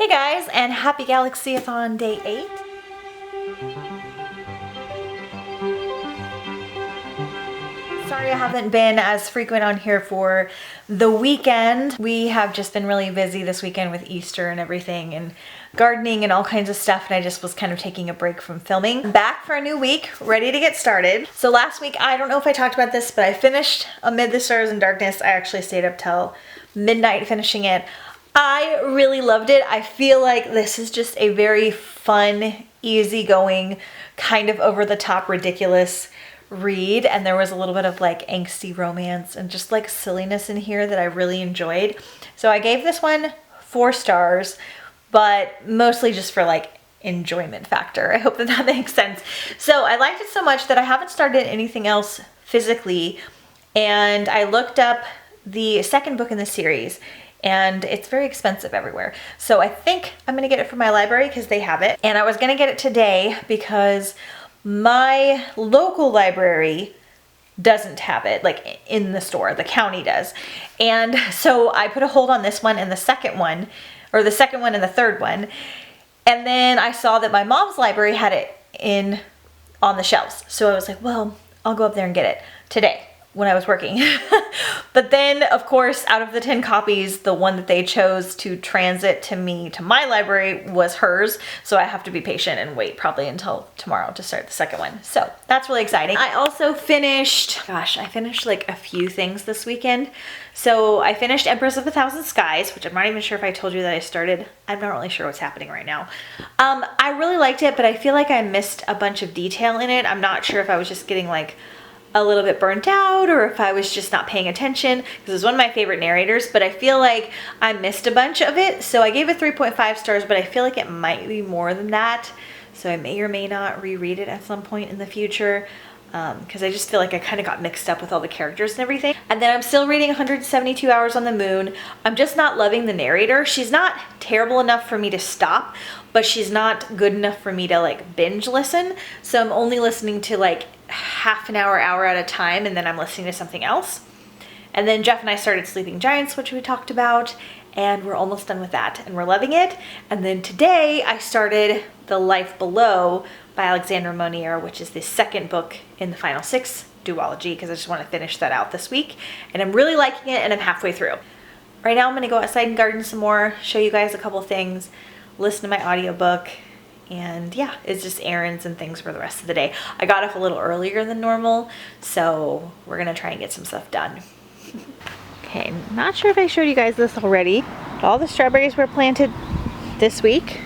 Hey guys, and happy Galaxyathon Day 8. Sorry I haven't been as frequent on here for the weekend. We have just been really busy this weekend with Easter and everything and gardening and all kinds of stuff, and I just was kind of taking a break from filming. Back for a new week, ready to get started. So last week, I don't know if I talked about this, but I finished Amid the Stars and Darkness. I actually stayed up till midnight finishing it. I really loved it. I feel like this is just a very fun, easygoing, kind of over-the-top ridiculous read, and there was a little bit of like angsty romance and just like silliness in here that I really enjoyed. So I gave this one 4 stars, but mostly just for like enjoyment factor. I hope that that makes sense. So I liked it so much that I haven't started anything else physically, and I looked up the second book in the series, and it's very expensive everywhere. So I think I'm gonna get it from my library because they have it. And I was gonna get it today because my local library doesn't have it, like in the store, the county does. And so I put a hold on this one and the second one, or the second one and the third one. And then I saw that my mom's library had it on the shelves. So I was like, well, I'll go up there and get it today when I was working. But then, of course, out of the 10 copies, the one that they chose to transit to me, to my library, was hers. So I have to be patient and wait probably until tomorrow to start the second one. So that's really exciting. I also finished, I finished like a few things this weekend. So I finished Empress of a Thousand Skies, which I'm not even sure if I told you that I started. I'm not really sure what's happening right now. I really liked it, but I feel like I missed a bunch of detail in it. I'm not sure if I was just getting like a little bit burnt out or if I was just not paying attention, because it's one of my favorite narrators, but I feel like I missed a bunch of it. So I gave it 3.5 stars, but I feel like it might be more than that. So I may or may not reread it at some point in the future, because I just feel like I kind of got mixed up with all the characters and everything. And then I'm still reading 172 Hours on the Moon. I'm just not loving the narrator. She's not terrible enough for me to stop, but she's not good enough for me to like binge listen. So I'm only listening to like half an hour at a time, and then I'm listening to something else. And then Jeff and I started Sleeping Giants, which we talked about, and we're almost done with that and we're loving it. And then today I started The Life Below by Alexandra Monier, which is the second book in the Final 6 duology, because I just want to finish that out this week, and I'm really liking it and I'm halfway through. Right now I'm going to go outside and garden some more, show you guys a couple things, listen to my audiobook, and yeah, it's just errands and things for the rest of the day. I got up a little earlier than normal, so we're gonna try and get some stuff done. Okay, not sure if I showed you guys this already. All the strawberries were planted this week,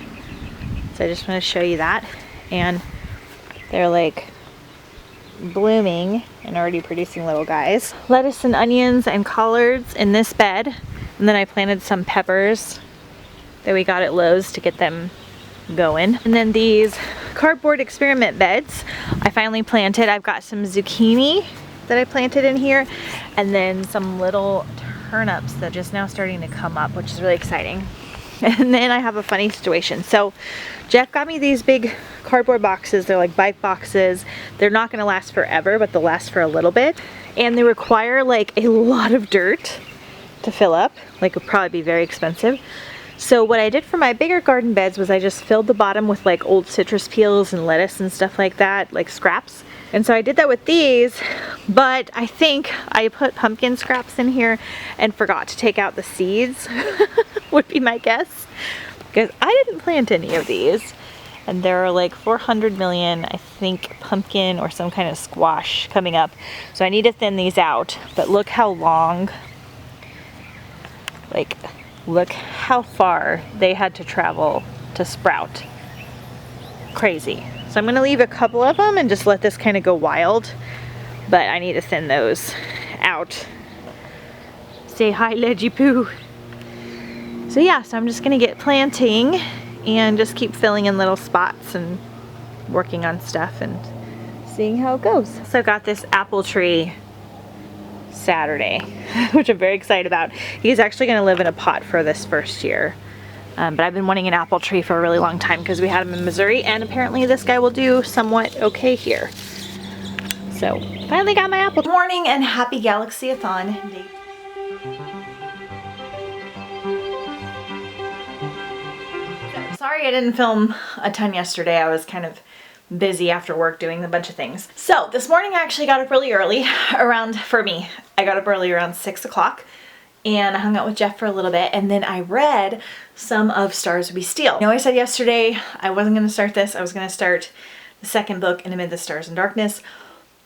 so I just want to show you that. And they're like blooming and already producing little guys. Lettuce and onions and collards in this bed, and then I planted some peppers that we got at Lowe's to get them going. And then these cardboard experiment beds I finally planted. I've got some zucchini that I planted in here, and then some little turnips that are just now starting to come up, which is really exciting. And then I have a funny situation. So Jeff got me these big cardboard boxes. They're like bike boxes. They're not going to last forever, but they'll last for a little bit, and they require like a lot of dirt to fill up. Like, it'll probably be very expensive. So what I did for my bigger garden beds was I just filled the bottom with like old citrus peels and lettuce and stuff like that, like scraps. And so I did that with these, but I think I put pumpkin scraps in here and forgot to take out the seeds, would be my guess, because I didn't plant any of these. And there are like 400 million, I think, pumpkin or some kind of squash coming up. So I need to thin these out, but look how long, like, look how far they had to travel to sprout. Crazy. So I'm gonna leave a couple of them and just let this kind of go wild, but I need to thin those out. Say hi, Leggy Poo. So yeah, so I'm just gonna get planting and just keep filling in little spots and working on stuff and seeing how it goes. So I got this apple tree Saturday, which I'm very excited about. He's actually going to live in a pot for this first year, but I've been wanting an apple tree for a really long time because we had him in Missouri, and apparently this guy will do somewhat okay here. So finally got my apple. Good morning and happy Galaxyathon Day. Sorry I didn't film a ton yesterday. I was kind of busy after work doing a bunch of things. So this morning I actually got up really early, for me, I got up early around 6 o'clock and I hung out with Jeff for a little bit, and then I read some of Stars We Steal. I know I said yesterday I wasn't going to start this. I was going to start the second book, In Amid the Stars and Darkness,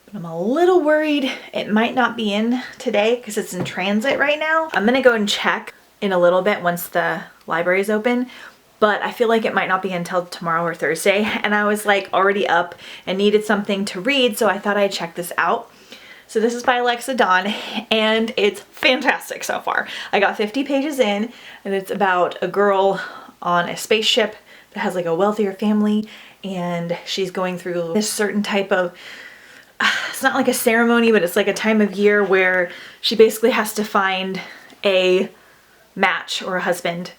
but I'm a little worried it might not be in today because it's in transit right now. I'm going to go and check in a little bit once the library is open, but I feel like it might not be until tomorrow or Thursday, and I was like already up and needed something to read, so I thought I'd check this out. So this is by Galaxyathon, and it's fantastic so far. I got 50 pages in, and it's about a girl on a spaceship that has like a wealthier family, and she's going through this certain type of, it's not like a ceremony, but it's like a time of year where she basically has to find a match or a husband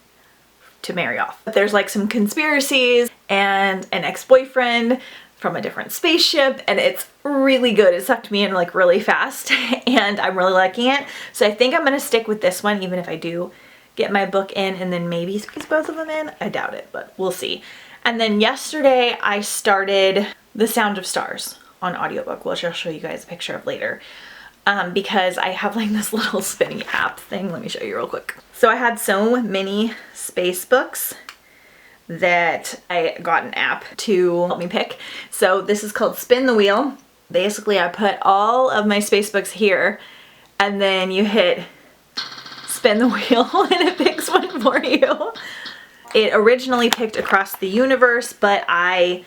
to marry off. But there's like some conspiracies and an ex-boyfriend from a different spaceship, and it's really good. It sucked me in like really fast and I'm really liking it. So I think I'm gonna stick with this one even if I do get my book in and then maybe squeeze both of them in. I doubt it, but we'll see. And then yesterday I started The Sound of Stars on audiobook, which I'll show you guys a picture of later. Because I have like this little spinny app thing. Let me show you real quick. So I had so many space books that I got an app to help me pick. So this is called Spin the Wheel. Basically I put all of my space books here and then you hit spin the wheel and it picks one for you. It originally picked Across the Universe, but I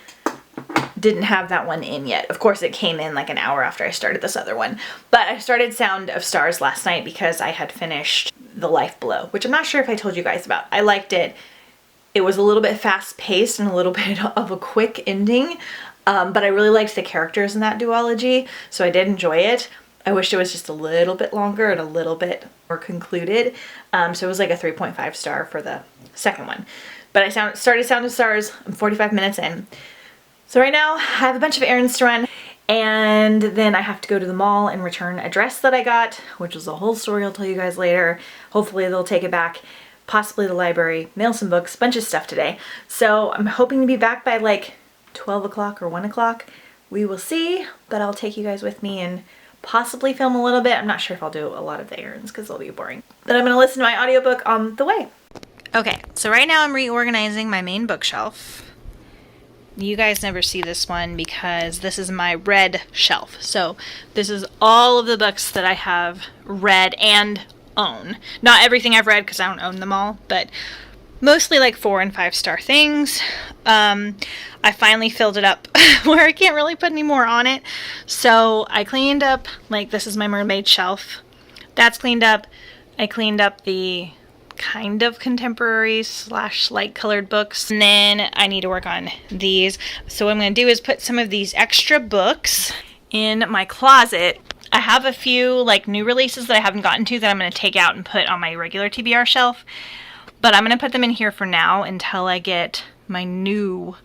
didn't have that one in yet. Of course it came in like an hour after I started this other one. But I started Sound of Stars last night because I had finished The Life Below, which I'm not sure if I told you guys about. I liked it. It was a little bit fast paced and a little bit of a quick ending, but I really liked the characters in that duology, so I did enjoy it. I wish it was just a little bit longer and a little bit more concluded. So it was like a 3.5 star for the second one. But I started Sound of Stars. I'm 45 minutes in. So right now I have a bunch of errands to run, and then I have to go to the mall and return a dress that I got, which is a whole story I'll tell you guys later. Hopefully they'll take it back, possibly the library, mail some books, bunch of stuff today. So I'm hoping to be back by like 12 o'clock or 1 o'clock. We will see, but I'll take you guys with me and possibly film a little bit. I'm not sure if I'll do a lot of the errands because they'll be boring. But I'm going to listen to my audiobook on the way. Okay, so right now I'm reorganizing my main bookshelf. You guys never see this one because this is my read shelf. So this is all of the books that I have read and own. Not everything I've read because I don't own them all, but mostly like 4 and 5 star things. I finally filled it up where I can't really put any more on it. So I cleaned up, like this is my mermaid shelf. That's cleaned up. I cleaned up the kind of contemporary / light colored books, and then I need to work on these. So what I'm going to do is put some of these extra books in my closet. I have a few like new releases that I haven't gotten to that I'm going to take out and put on my regular TBR shelf, but I'm going to put them in here for now until I get my new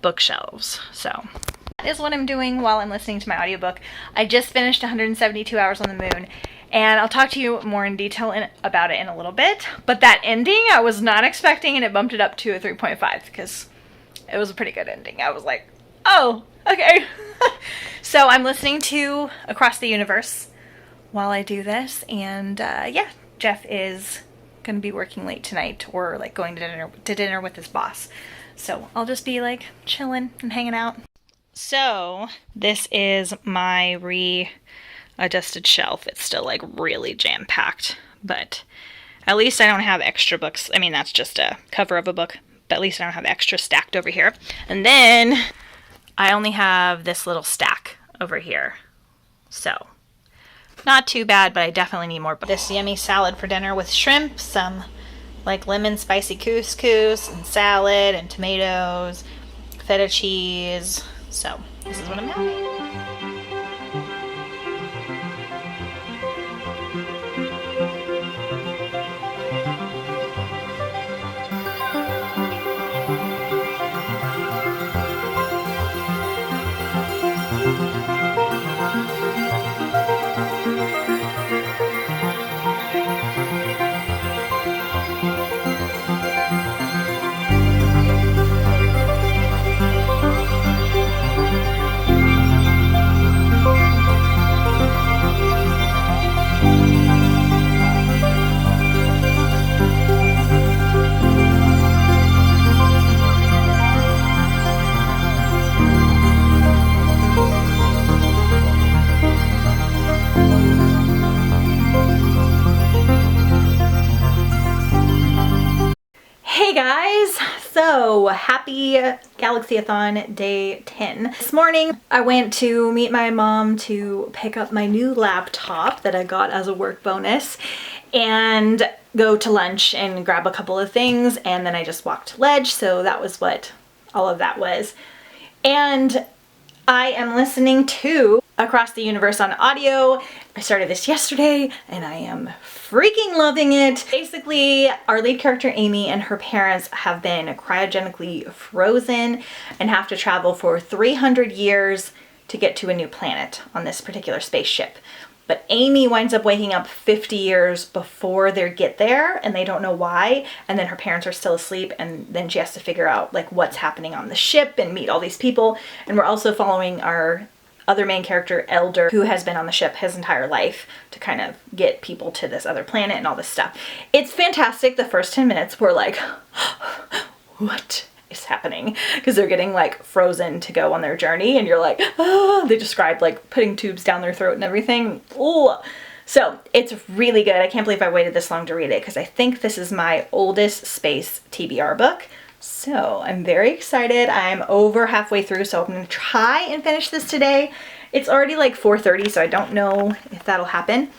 bookshelves. So that is what I'm doing while I'm listening to my audiobook. I just finished 172 Hours on the Moon, and I'll talk to you more in detail about it in a little bit. But that ending I was not expecting, and it bumped it up to a 3.5 because it was a pretty good ending. I was like, oh, okay. So I'm listening to Across the Universe while I do this, and yeah, Jeff is going to be working late tonight or like going to dinner with his boss. So I'll just be like chilling and hanging out. So this is my readjusted shelf. It's still like really jam-packed, but at least I don't have extra books. I mean, that's just a cover of a book, but at least I don't have extra stacked over here. And then I only have this little stack over here. So not too bad, but I definitely need more. This yummy salad for dinner with shrimp, some like lemon spicy couscous and salad and tomatoes, feta cheese. So this is what I'm having. guys, so happy Galaxyathon day 10. This morning I went to meet my mom to pick up my new laptop that I got as a work bonus and go to lunch and grab a couple of things, and then I just walked to Ledge, so that was what all of that was. And I am listening to Across the Universe on audio. I started this yesterday and I am freaking loving it. Basically, our lead character Amy and her parents have been cryogenically frozen and have to travel for 300 years to get to a new planet on this particular spaceship. But Amy winds up waking up 50 years before they get there, and they don't know why, and then her parents are still asleep, and then she has to figure out like what's happening on the ship and meet all these people. And we're also following our other main character, Elder, who has been on the ship his entire life to kind of get people to this other planet and all this stuff. It's fantastic. The first 10 minutes were like, what is happening? Because they're getting like frozen to go on their journey, and you're like, oh, they described like putting tubes down their throat and everything. Ooh. So it's really good. I can't believe I waited this long to read it, because I think this is my oldest space TBR book. So I'm very excited. I'm over halfway through, so I'm gonna try and finish this today. It's already like 4:30, so I don't know if that'll happen.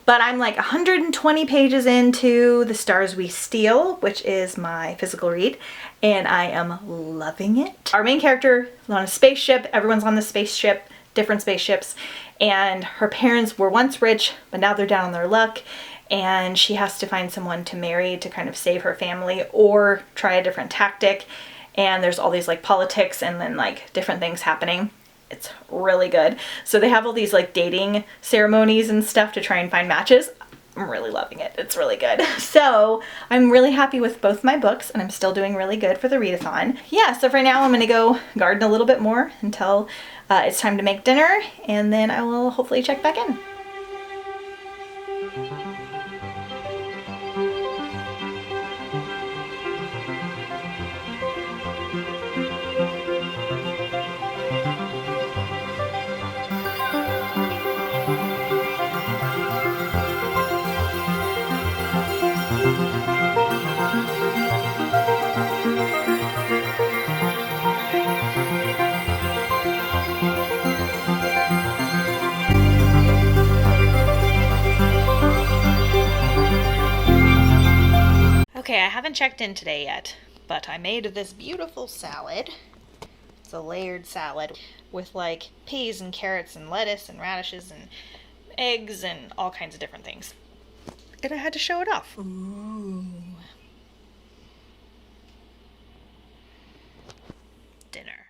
But I'm like 120 pages into The Stars We Steal, which is my physical read, and I am loving it. Our main character is on a spaceship. Everyone's on the spaceship, different spaceships, and her parents were once rich, but now they're down on their luck, and she has to find someone to marry to kind of save her family or try a different tactic. And there's all these like politics and then like different things happening. It's really good. So they have all these like dating ceremonies and stuff to try and find matches. I'm really loving it. It's really good. So I'm really happy with both my books, and I'm still doing really good for the readathon. Yeah, so for now I'm gonna go garden a little bit more until it's time to make dinner, and then I will hopefully check back in. Okay, I haven't checked in today yet, but I made this beautiful salad. It's a layered salad with like peas and carrots and lettuce and radishes and eggs and all kinds of different things. And I had to show it off. Ooh. Dinner.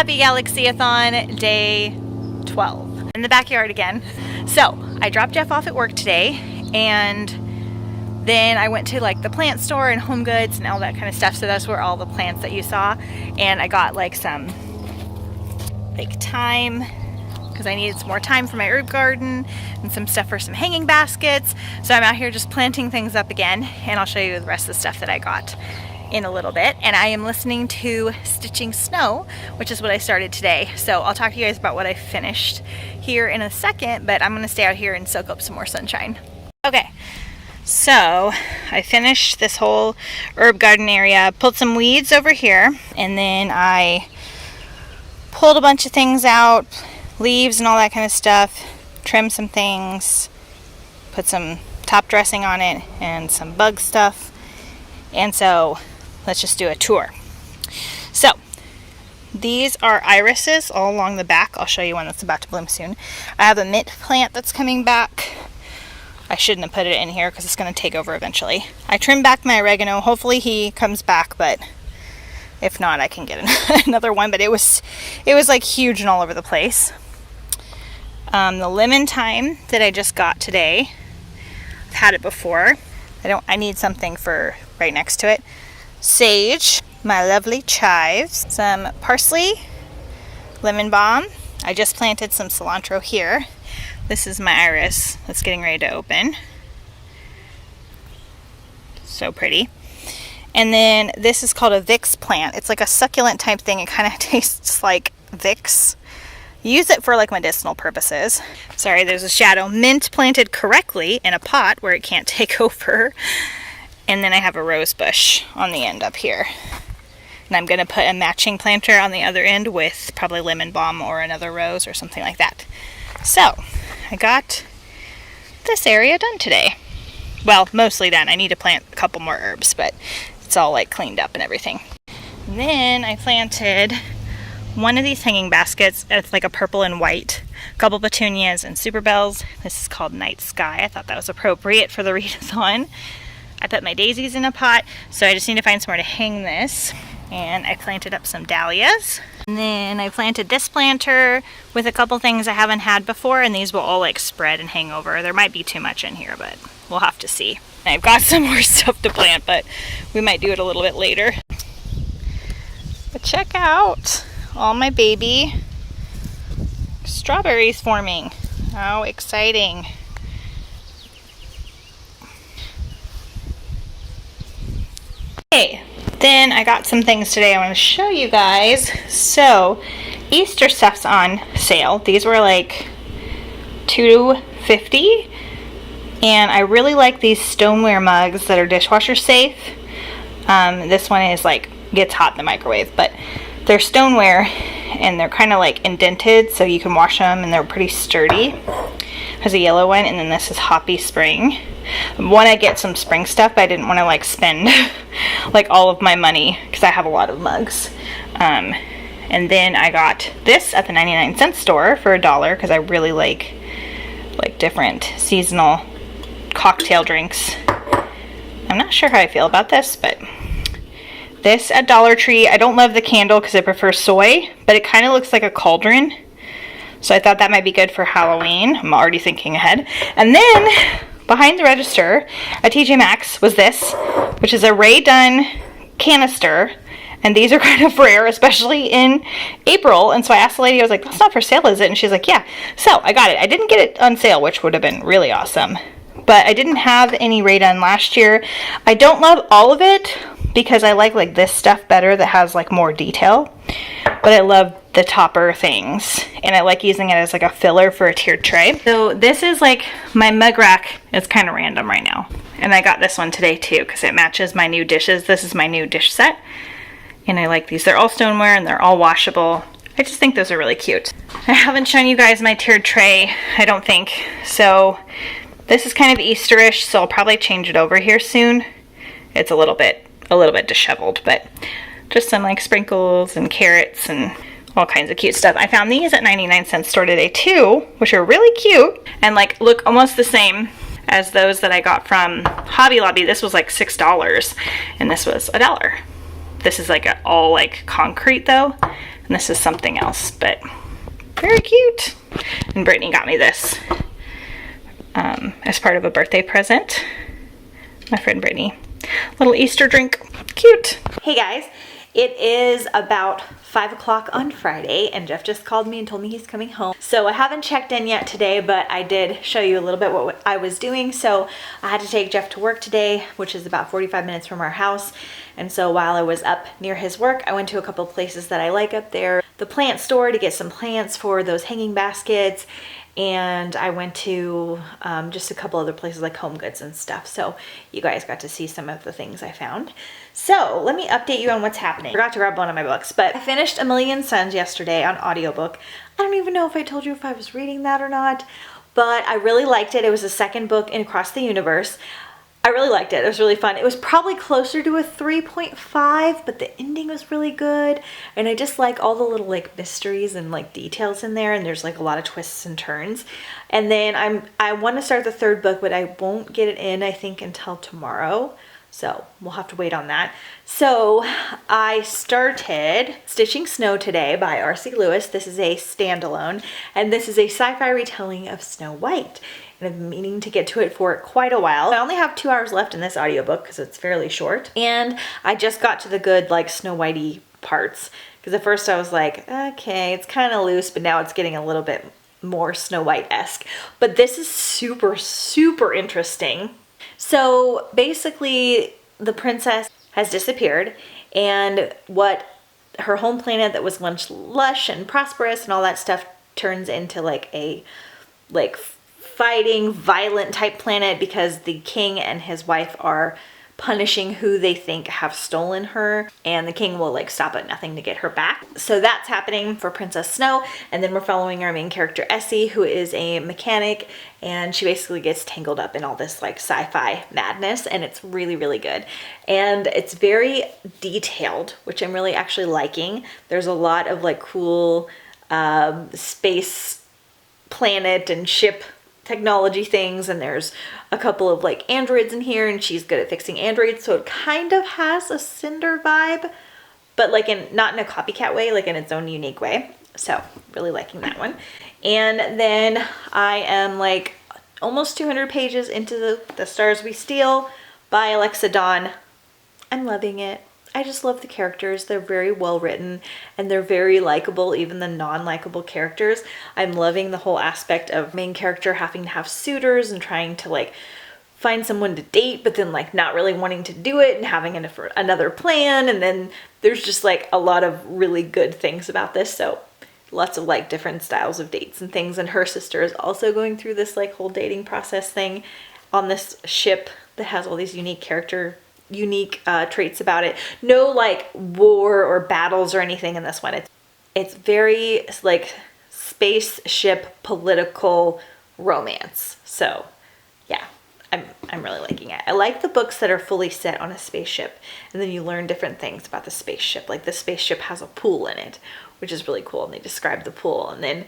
Happy Galaxyathon day 12. In the backyard again. So I dropped Jeff off at work today, and then I went to like the plant store and Home Goods and all that kind of stuff. So that's where all the plants that you saw. And I got like some like thyme, because I needed some more thyme for my herb garden, and some stuff for some hanging baskets. So I'm out here just planting things up again, and I'll show you the rest of the stuff that I got in a little bit. And I am listening to Stitching Snow, which is what I started today. So I'll talk to you guys about what I finished here in a second, but I'm gonna stay out here and soak up some more sunshine. Okay, so I finished this whole herb garden area, pulled some weeds over here, and then I pulled a bunch of things out, leaves and all that kind of stuff, trimmed some things, put some top dressing on it and some bug stuff. And so let's just do a tour. So these are irises all along the back. I'll show you one that's about to bloom soon. I have a mint plant that's coming back. I shouldn't have put it in here because it's going to take over eventually. I trimmed back my oregano. Hopefully he comes back, but if not, I can get another one. But it was like huge and all over the place. The lemon thyme that I just got today, I've had it before. I need something for right next to it. Sage, my lovely chives, some parsley, lemon balm. I just planted some cilantro here. This is my iris that's getting ready to open. So pretty. And then this is called a Vicks plant. It's like a succulent type thing. It kind of tastes like Vicks. Use it for like medicinal purposes. Sorry, there's a shadow. Mint planted correctly in a pot where it can't take over. And then I have a rose bush on the end up here. And I'm gonna put a matching planter on the other end with probably lemon balm or another rose or something like that. So I got this area done today. Well, mostly done. I need to plant a couple more herbs, but it's all like cleaned up and everything. And then I planted one of these hanging baskets. It's like a purple and white, a couple petunias and super bells. This is called Night Sky. I thought that was appropriate for the readathon. I put my daisies in a pot, so I just need to find somewhere to hang this. And I planted up some dahlias. And then I planted this planter with a couple things I haven't had before, and these will all like spread and hang over. There might be too much in here, but we'll have to see. I've got some more stuff to plant, but we might do it a little bit later. But check out all my baby strawberries forming. How exciting. Okay, then I got some things today I want to show you guys. So Easter stuff's on sale. These were like $2.50, and I really like these stoneware mugs that are dishwasher safe. This one is like gets hot in the microwave, but they're stoneware and they're kind of like indented, so you can wash them and they're pretty sturdy. There's a yellow one, and then this is Hoppy Spring. I want to get some spring stuff, but I didn't want to like spend like all of my money because I have a lot of mugs. And then I got this at the 99-cent store for $1 because I really like different seasonal cocktail drinks. I'm not sure how I feel about this, but this at Dollar Tree. I don't love the candle because I prefer soy, but it kind of looks like a cauldron. So I thought that might be good for Halloween. I'm already thinking ahead. And then behind the register at TJ Maxx was this, which is a Ray Dunn canister. And these are kind of rare, especially in April. And so I asked the lady, I was like, that's not for sale, is it? And she's like, yeah. So I got it. I didn't get it on sale, which would have been really awesome. But I didn't have any Ray Dunn last year. I don't love all of it because I like this stuff better that has like more detail. But I love the topper things, and I like using it as like a filler for a tiered tray. So this is like my mug rack. It's kind of random right now. And I got this one today too because it matches my new dishes. This is my new dish set. And I like these. They're all stoneware and they're all washable. I just think those are really cute. I haven't shown you guys my tiered tray, I don't think. So this is kind of Easterish, so I'll probably change it over here soon. It's a little bit disheveled, but just some like sprinkles and carrots and all kinds of cute stuff. I found these at 99-cent store today too, which are really cute and like look almost the same as those that I got from Hobby Lobby. This was like $6 and this was $1. This is like all like concrete though, And this is something else, but very cute. And Brittany got me this as part of a birthday present. My friend Brittany. Little Easter drink. Cute. Hey guys, it is about 5 o'clock on Friday and Jeff just called me and told me he's coming home. So I haven't checked in yet today, but I did show you a little bit what I was doing. So I had to take Jeff to work today, which is about 45 minutes from our house. And so while I was up near his work, I went to a couple of places that I like up there. The plant store to get some plants for those hanging baskets. And I went to just a couple other places like Home Goods and stuff. So you guys got to see some of the things I found. So let me update you on what's happening. I forgot to grab one of my books, but I finished A Million Suns yesterday on audiobook. I don't even know if I told you if I was reading that or not, but I really liked it. It was the second book in Across the Universe. I really liked it. It was really fun. It was probably closer to a 3.5, but the ending was really good. And I just like all the little like mysteries and like details in there. And there's like a lot of twists and turns. And then I want to start the third book, but I won't get it in, I think, until tomorrow. So we'll have to wait on that. So I started Stitching Snow today by R.C. Lewis. This is a standalone, and this is a sci-fi retelling of Snow White. And I've been meaning to get to it for quite a while. I only have 2 hours left in this audiobook because it's fairly short. And I just got to the good like Snow Whitey parts. Because at first I was like, okay, it's kind of loose, but now it's getting a little bit more Snow White-esque. But this is super, super interesting. So basically the princess has disappeared, and what her home planet that was once lush and prosperous and all that stuff turns into like a fighting, violent type planet because the king and his wife are punishing who they think have stolen her, and the king will like stop at nothing to get her back. So that's happening for Princess Snow. And then we're following our main character Essie, who is a mechanic, and she basically gets tangled up in all this like sci-fi madness, and it's really, really good. And it's very detailed, which I'm really actually liking. There's a lot of like cool space planet and ship technology things, and there's a couple of like androids in here, and she's good at fixing androids, so it kind of has a Cinder vibe, but like not in a copycat way, like in its own unique way. So really liking that one. And then I am like almost 200 pages into the Stars We Steal by Alexa Dawn. I'm loving it. I just love the characters. They're very well written and they're very likable, even the non-likable characters. I'm loving the whole aspect of main character having to have suitors and trying to like find someone to date, but then like not really wanting to do it and having another plan. And then there's just like a lot of really good things about this. So lots of like different styles of dates and things. And her sister is also going through this like whole dating process thing on this ship that has all these unique traits about it. No like war or battles or anything in this one. It's very like spaceship political romance. So yeah, I'm really liking it. I like the books that are fully set on a spaceship, and then you learn different things about the spaceship. Like the spaceship has a pool in it, which is really cool, and they describe the pool. And then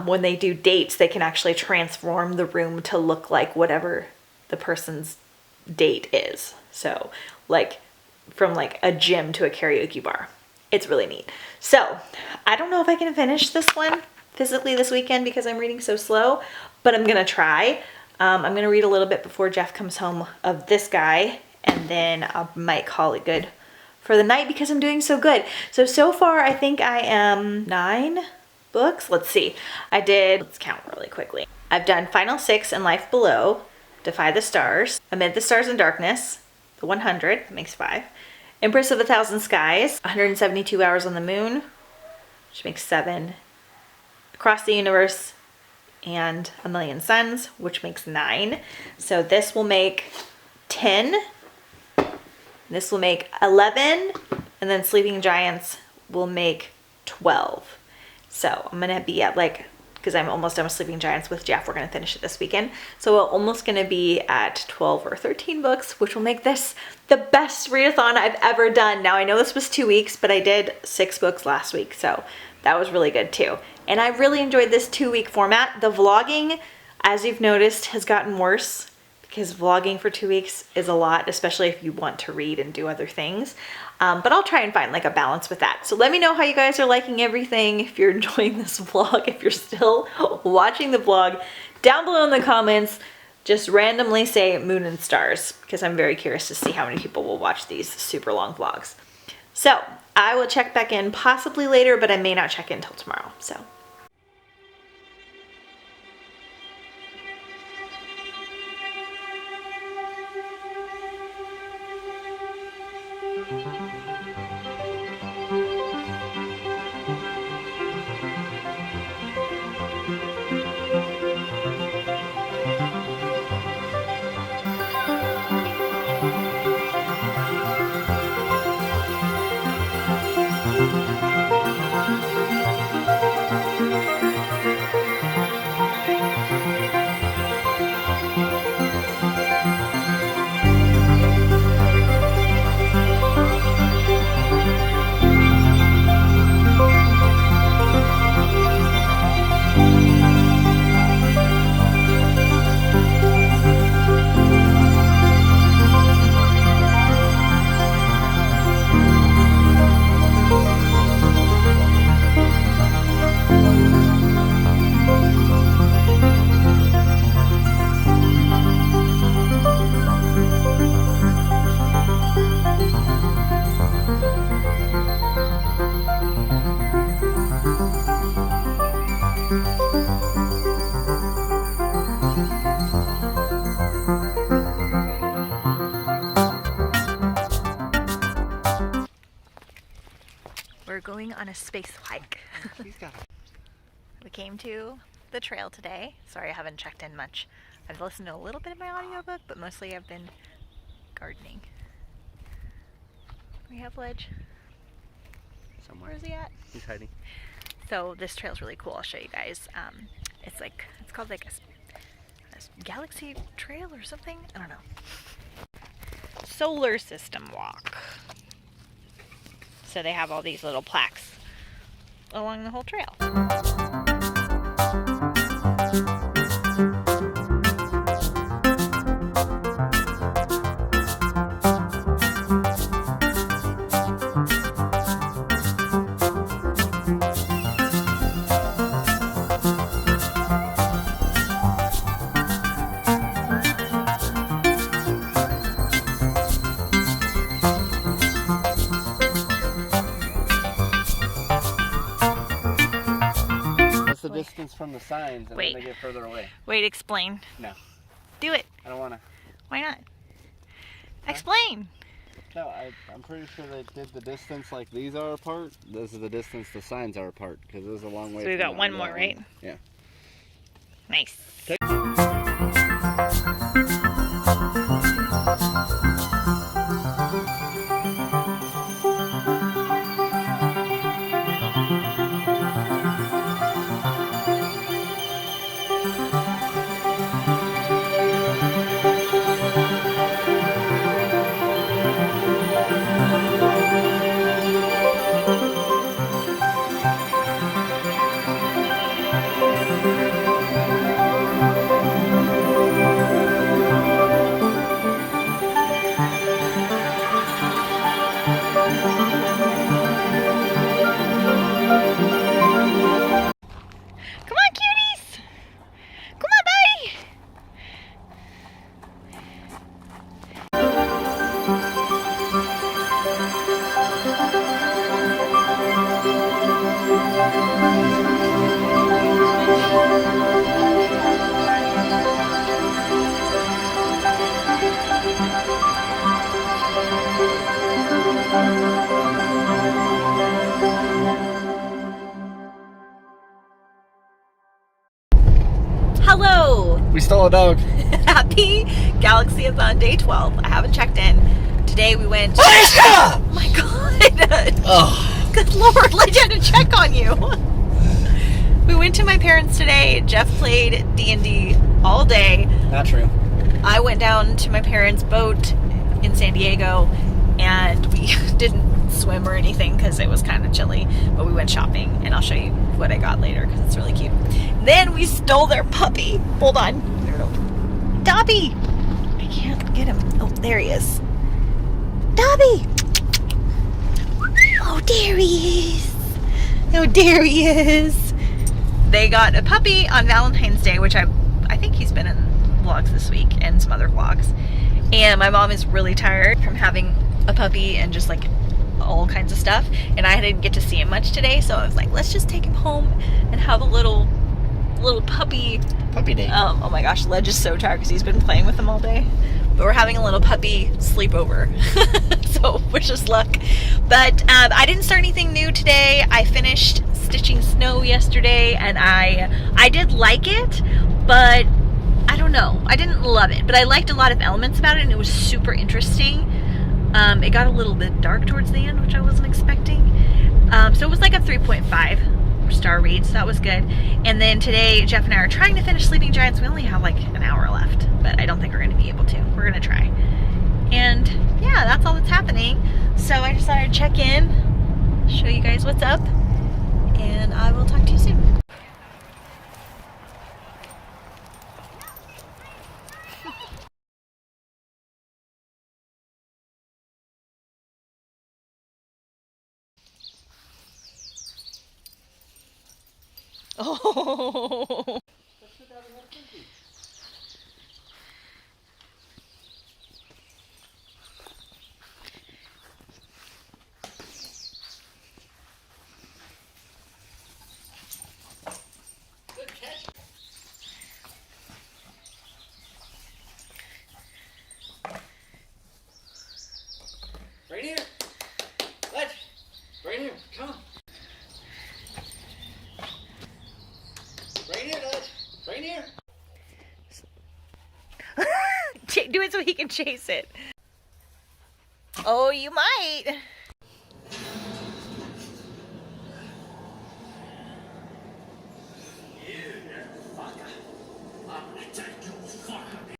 when they do dates, they can actually transform the room to look like whatever the person's date is. So like from like a gym to a karaoke bar. It's really neat. So I don't know if I can finish this one physically this weekend because I'm reading so slow, but I'm gonna try. I'm gonna read a little bit before Jeff comes home of this guy, and then I might call it good for the night because I'm doing so good. So far I think I am 9 books. Let's see. Let's count really quickly. I've done Final Six and Life Below, Defy the Stars, Amid the Stars and Darkness, The 100, that makes 5, Empress of a Thousand Skies, 172 Hours on the Moon, which makes 7, Across the Universe, and A Million Suns, which makes 9. So this will make 10, this will make 11, and then Sleeping Giants will make 12. So I'm gonna be at like, because I'm almost done with Sleeping Giants with Jeff. We're going to finish it this weekend. So we're almost going to be at 12 or 13 books, which will make this the best readathon I've ever done. Now I know this was 2 weeks, but I did 6 books last week. So that was really good too. And I really enjoyed this 2-week format. The vlogging, as you've noticed, has gotten worse because vlogging for 2 weeks is a lot, especially if you want to read and do other things. But I'll try and find like a balance with that. So let me know how you guys are liking everything, if you're enjoying this vlog, if you're still watching the vlog. Down below in the comments, just randomly say moon and stars, because I'm very curious to see how many people will watch these super long vlogs. So I will check back in possibly later, but I may not check in until tomorrow. So. We're going on a space hike. We came to the trail today. Sorry I haven't checked in much. I've listened to a little bit of my audiobook, but mostly I've been gardening. We have Ledge. Where is he at? He's hiding. So this trail's really cool. I'll show you guys. It's called like a galaxy trail or something. I don't know. Solar system walk. So they have all these little plaques along the whole trail. Distance from the signs, and Wait. then they get further away. Wait, explain. No. Do it. I don't want to. Why not? Explain. No, I'm pretty sure they did the distance like these are apart. This is the distance the signs are apart, because it was a long way. So we've got one more, right? Yeah. Nice. Okay. Hello! We stole a dog. Happy Galaxyathon Day 12. I haven't checked in. Today we went... Oh my god! Oh. Good lord, I had to check on you. We went to my parents today. Jeff played D&D all day. Not true. I went down to my parents' boat in San Diego and we didn't swim or anything because it was kind of chilly, but we went shopping and I'll show you what I got later because it's really cute. Then we stole their puppy. Hold on. Dobby! I can't get him. Oh, there he is. Dobby! Oh, there he is. Oh, there he is. They got a puppy on Valentine's Day, which I think he's been in vlogs this week and some other vlogs. And my mom is really tired from having a puppy and just like all kinds of stuff. And I didn't get to see him much today, so I was like, let's just take him home and have a little puppy day. Oh my gosh, Ledge is so tired because he's been playing with them all day. But we're having a little puppy sleepover. So wish us luck. But I didn't start anything new today. I finished stitching Snow yesterday, and I did like it, but I don't know. I didn't love it, but I liked a lot of elements about it, and it was super interesting. It got a little bit dark towards the end, which I wasn't expecting. So it was like a 3.5 star read, so that was good. And then today, Jeff and I are trying to finish Sleeping Giants. We only have like an hour left, but I don't think we're going to be able to. We're going to try. And yeah, that's all that's happening. So I just thought I'd check in, show you guys what's up, and I will talk to you soon. Oh. Right here. Ledge. Right here. Come on. Right here, Ledge. Right here. Do it so he can chase it. Oh, you might.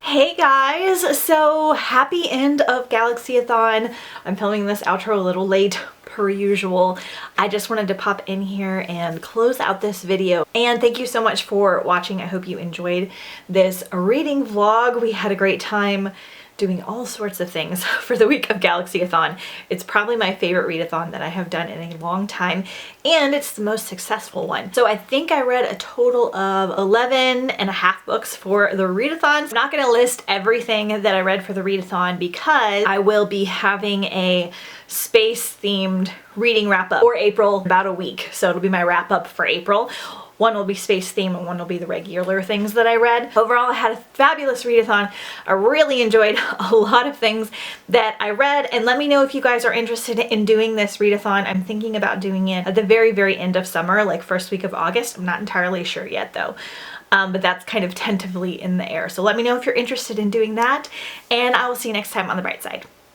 Hey guys, so happy end of Galaxyathon. I'm filming this outro a little late per usual. I just wanted to pop in here and close out this video. And thank you so much for watching. I hope you enjoyed this reading vlog. We had a great time doing all sorts of things for the week of Galaxyathon. It's probably my favorite readathon that I have done in a long time, and it's the most successful one. So I think I read a total of 11 and a half books for the readathon. I'm not gonna list everything that I read for the readathon because I will be having a space themed reading wrap up for April, about a week. So it'll be my wrap up for April. One will be space theme and one will be the regular things that I read. Overall, I had a fabulous readathon. I really enjoyed a lot of things that I read, and let me know if you guys are interested in doing this readathon. I'm thinking about doing it at the very, very end of summer, like first week of August. I'm not entirely sure yet though. But that's kind of tentatively in the air. So let me know if you're interested in doing that, and I will see you next time on The Bright Side.